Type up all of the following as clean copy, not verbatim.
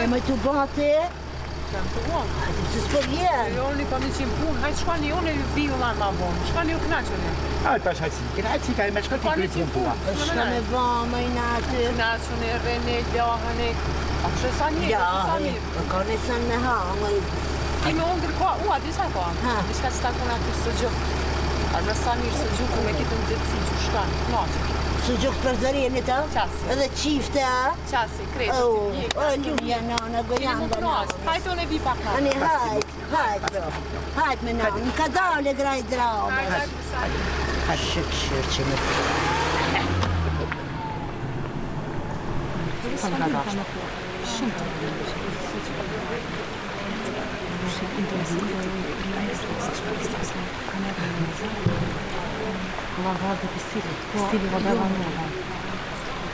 më të bate? Jam të vonë. Hajde, që s'po vjen. Jo, unë kam 100 punë, hajtë shkani unë e vi ulla ma vonë. Shkani u knaqëni. Tash hajtë si, knaqësi ka e me shkoti kërë punë puna. Shka me bëmë i natë. Knaqëni, rreni, lahëni. A kështë sa mirë, sa mirë. Ka në sënë me hangë. Ti me ongër ka, disa ka. Dishka që ta kuna të së gjukë. A në sa mirë së gjukë me kitë në zëtësi që shkanë, knaqë. Së gjukë për zërini ta? Qasi. Edhe qifte, a? Qasi, krejtë. O, ljubja nana, gojanga nana. Hajtë unë e vi pak ka. Ani, hajtë, bro. Hajtë me nana. Në ka dale graj drame. Hajtë shikë që me Ova vada për stili vada nuova.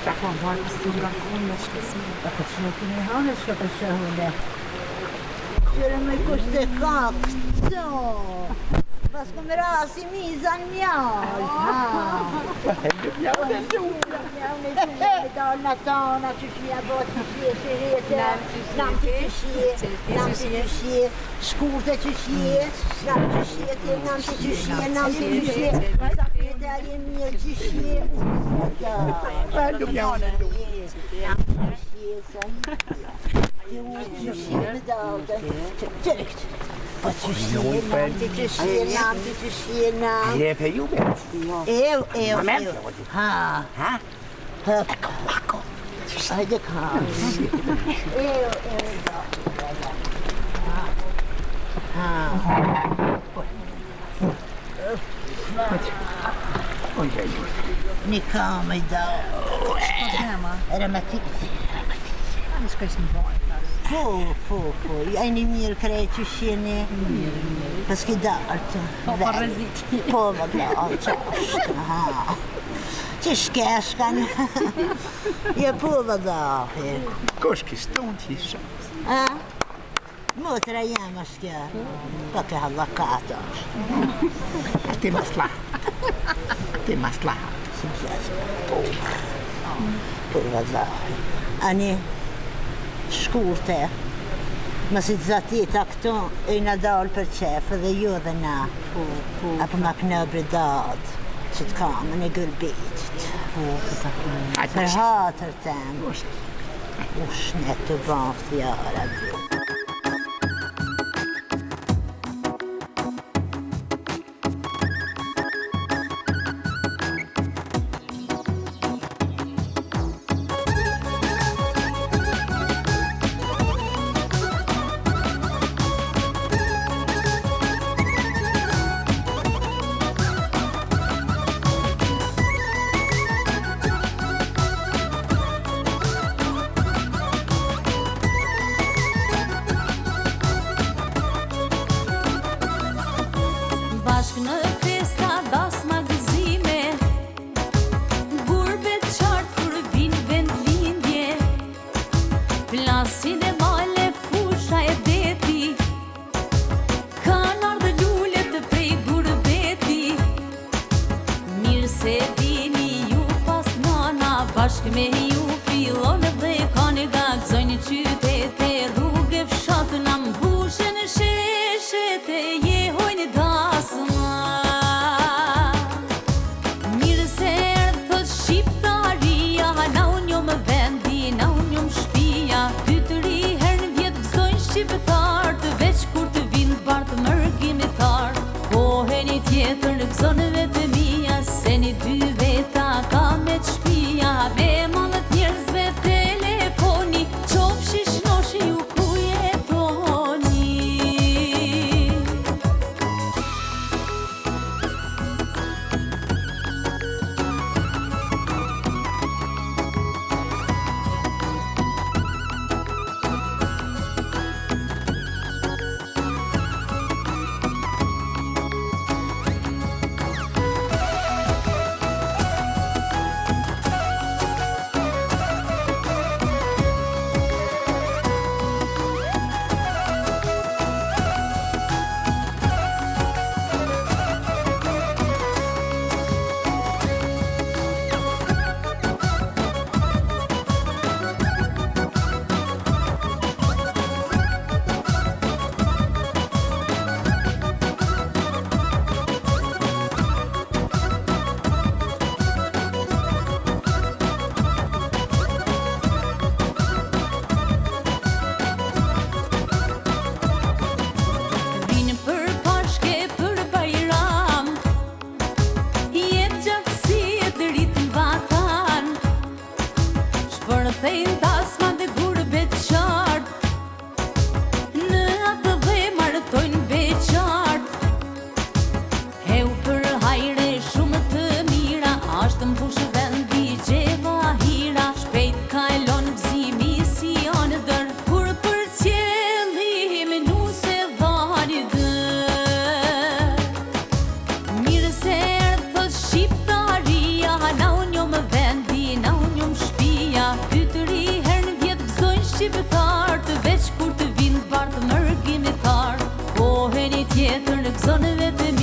Qua vada për stili nga kone që kësë. A këtë që nuk në hanë shka për shëhune. Qërë me kushte kakë, co. Pas kom rasi mizan mjallë. Mjallë e gjumë. Dalë në tona që shia botë që shie shirete. Nam që shie. Shkurte që shie. Nam që shie, nam që shie, nam që shie. Sapete a jemi e që shie. Bello mjallë e gjumë. Po që shie, nam që shie. Je për ju me? Ha. Ecco. Hajde ka. Një kam i da. Era me ti. Në shka ishë në bojë. Po. Ajni mirë krejt që shjeni. Paski dartë. Po, për rezit. Po, më bla, qashtë. Që shkeshkan. Je po vëdahi. Koshki stonë që ishë. Motra jam është kja. Pa ke hallakata është. Ti maslaha. Po vëdahi. Ani, shkurte. Mësit zatita këto e në dalë për qefë dhe ju dhe na. Apo ma knëbri dadë. Që të kamën e gëlbitit. Për hatër temë. Ushnet të banë fjara dhe. Zonë vetë